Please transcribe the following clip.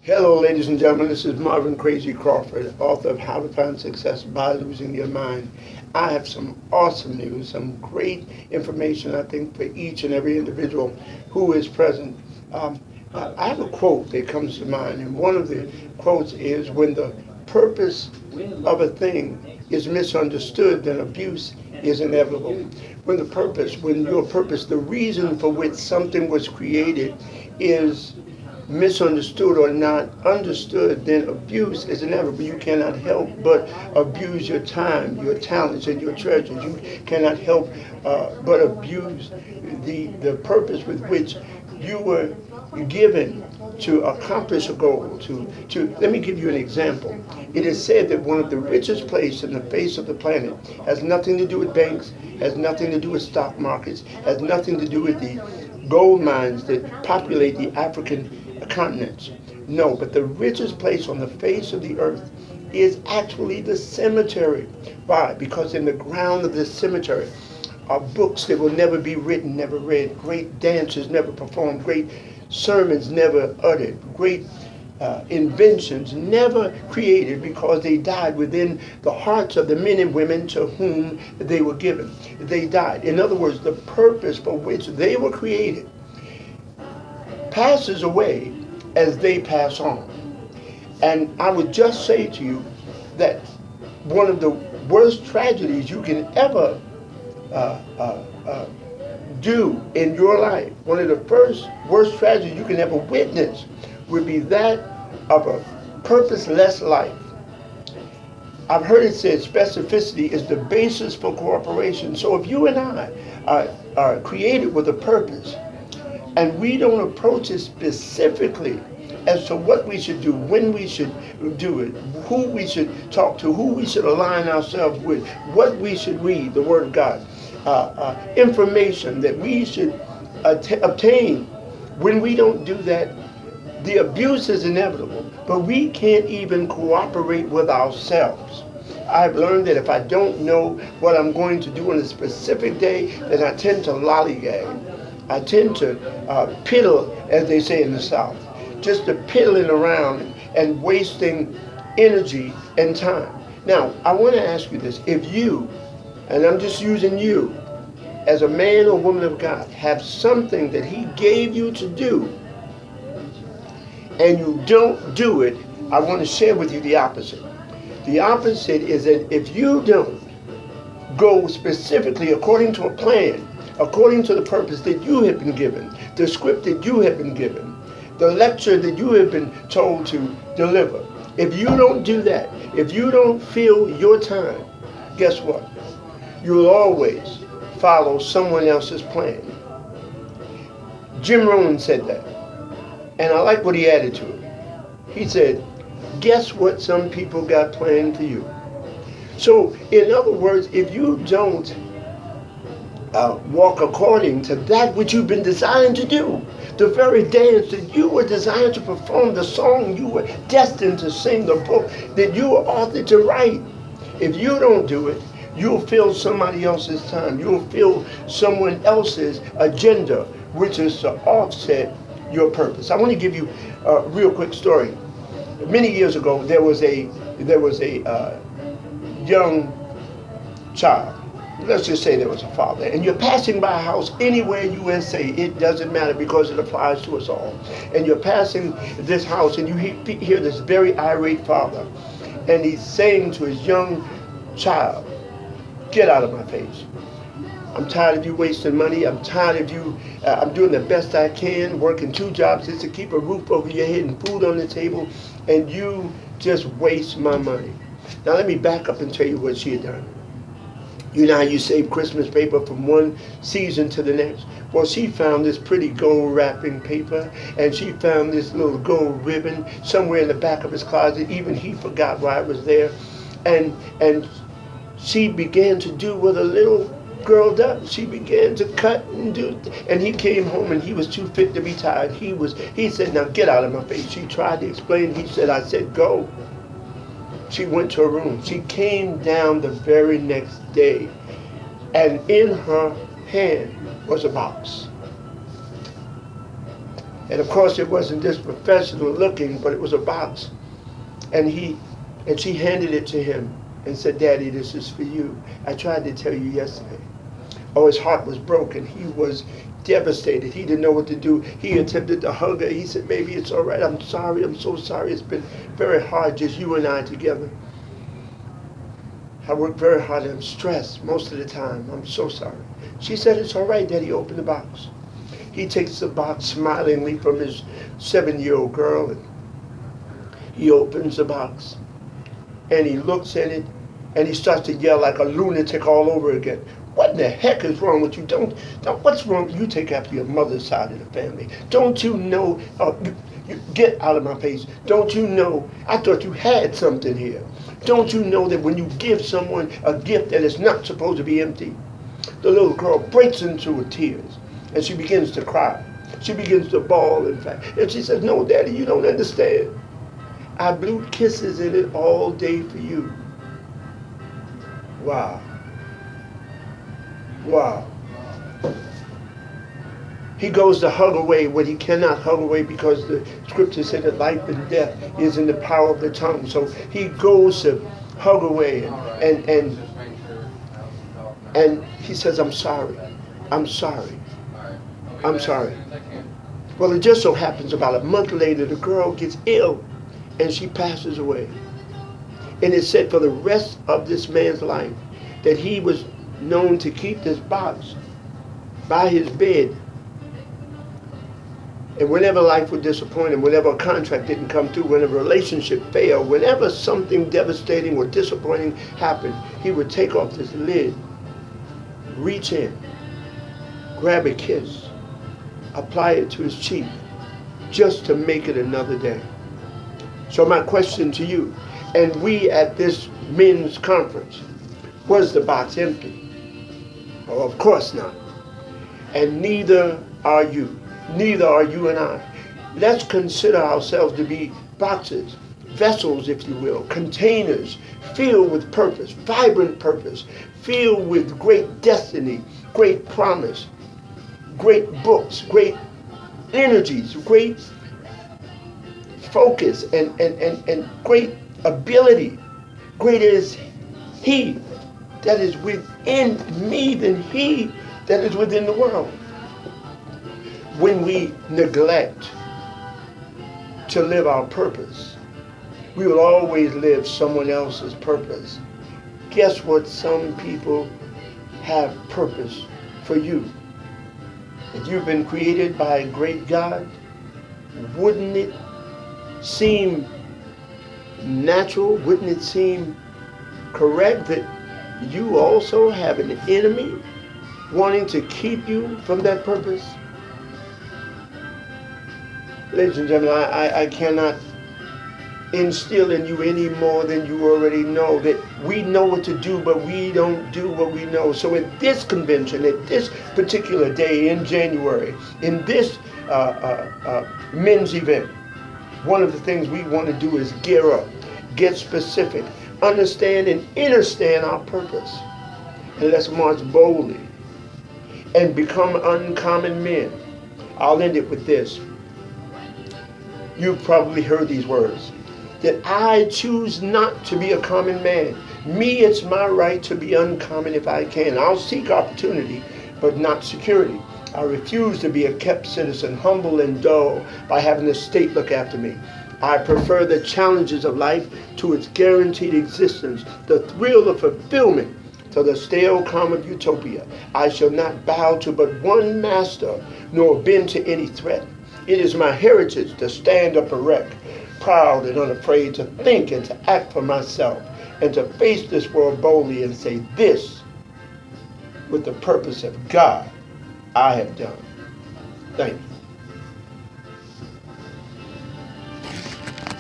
Hello, ladies and gentlemen. This is Marvin KRAZY Crawford, author of How to Find Success by Losing Your Mind. I have some awesome news, some great information, I think, for each and every individual who is present. I have a quote that comes to mind, and one of the quotes is, when the purpose of a thing is misunderstood, then abuse is inevitable. When your purpose, the reason for which something was created, is misunderstood or not understood, then abuse is inevitable. You cannot help but abuse your time, your talents, and your treasures. You cannot help but abuse the purpose with which you were given to accomplish a goal. Let me give you an example. It is said that one of the richest places in the face of the planet has nothing to do with banks, has nothing to do with stock markets, has nothing to do with the gold mines that populate the African continents. No, but the richest place on the face of the earth is actually the cemetery. Why? Because in the ground of this cemetery are books that will never be written, never read, great dances never performed, great sermons never uttered, great inventions never created, because they died within the hearts of the men and women to whom they were given. They died. In other words, the purpose for which they were created passes away as they pass on. And I would just say to you that one of the worst tragedies you can ever do in your life, one of the first worst tragedies you can ever witness, would be that of a purposeless life. I've heard it said specificity is the basis for cooperation. So if you and I are created with a purpose, and we don't approach it specifically as to what we should do, when we should do it, who we should talk to, who we should align ourselves with, what we should read, the Word of God, information that we should obtain. When we don't do that, the abuse is inevitable, but we can't even cooperate with ourselves. I've learned that if I don't know what I'm going to do on a specific day, then I tend to lollygag. I tend to piddle, as they say in the South, just to piddling around and wasting energy and time. Now, I want to ask you this. If you, and I'm just using you, as a man or woman of God, have something that He gave you to do, and you don't do it, I want to share with you the opposite. The opposite is that if you don't go specifically according to a plan, according to the purpose that you have been given, the script that you have been given, the lecture that you have been told to deliver, if you don't do that, if you don't fill your time, guess what? You'll always follow someone else's plan. Jim Rohn said that, and I like what he added to it. He said, guess what some people got planned for you? So, in other words, if you don't walk according to that which you've been designed to do, the very dance that you were designed to perform, the song you were destined to sing, the book that you were authored to write, if you don't do it, you'll fill somebody else's time. You'll fill someone else's agenda, which is to offset your purpose. I want to give you a real quick story. Many years ago, there was a young child. Let's just say there was a father, and you're passing by a house anywhere in USA. It doesn't matter, because it applies to us all. And you're passing this house, and you hear this very irate father, and he's saying to his young child, get out of my face. I'm tired of you wasting money. I'm tired of you. I'm doing the best I can, working 2 jobs just to keep a roof over your head and food on the table, and you just waste my money. Now let me back up and tell you what she had done. You know how you save Christmas paper from one season to the next? Well, she found this pretty gold wrapping paper, and she found this little gold ribbon somewhere in the back of his closet. Even he forgot why it was there. And she began to do what a little girl does. She began to cut and do, and he came home and he was too fit to be tied. He said, now get out of my face. She tried to explain. He said, I said, go. She went to her room. She came down the very next day, and in her hand was a box. And of course it wasn't this professional looking, but it was a box. And she handed it to him and said, "Daddy, this is for you. I tried to tell you yesterday." Oh, his heart was broken. He was devastated. He didn't know what to do. He attempted to hug her. He said, "Baby, it's all right. I'm sorry. I'm so sorry. It's been very hard, just you and I together. I work very hard and I'm stressed most of the time. I'm so sorry." She said, "It's all right, Daddy. Open the box." He takes the box smilingly from his 7-year-old girl, and he opens the box and he looks at it and he starts to yell like a lunatic all over again. "What in the heck is wrong with you? What's wrong? You take after your mother's side of the family. Don't you know? You get out of my face. Don't you know? I thought you had something here. Don't you know that when you give someone a gift that is not supposed to be empty?" The little girl breaks into tears and she begins to cry. She begins to bawl, in fact. And she says, "No, Daddy, you don't understand. I blew kisses in it all day for you." Wow. Wow. He goes to hug away what he cannot hug away, because the scripture said that life and death is in the power of the tongue. So he goes to hug away and he says, "I'm sorry. I'm sorry. I'm sorry." Well, it just so happens about a month later, the girl gets ill and she passes away. And it said for the rest of this man's life that he was known to keep this box by his bed. And whenever life would disappoint him, whenever a contract didn't come through, whenever a relationship failed, whenever something devastating or disappointing happened, he would take off this lid, reach in, grab a kiss, apply it to his cheek, just to make it another day. So my question to you, and we at this men's conference, was the box empty? Well, of course not. And neither are you. Neither are you and I. Let's consider ourselves to be boxes, vessels, if you will, containers filled with purpose, vibrant purpose, filled with great destiny, great promise, great books, great energies, great focus, and great ability. Greater is He that is within me than he that is within the world. When we neglect to live our purpose, we will always live someone else's purpose. Guess what? Some people have purpose for you. If you've been created by a great God, wouldn't it seem natural? Wouldn't it seem correct that you also have an enemy wanting to keep you from that purpose? Ladies and gentlemen, I cannot instill in you any more than you already know, that we know what to do, but we don't do what we know. So at this convention, at this particular day in January, in this men's event, one of the things we want to do is gear up, get specific, understand and understand our purpose. And let's march boldly and become uncommon men. I'll end it with this. You've probably heard these words, that I choose not to be a common man. Me, it's my right to be uncommon if I can. I'll seek opportunity, but not security. I refuse to be a kept citizen, humble and dull by having the state look after me. I prefer the challenges of life to its guaranteed existence, the thrill of fulfillment to the stale calm of utopia. I shall not bow to but one master, nor bend to any threat. It is my heritage to stand up erect, proud and unafraid to think and to act for myself, and to face this world boldly and say, this, with the purpose of God, I have done. Thank you.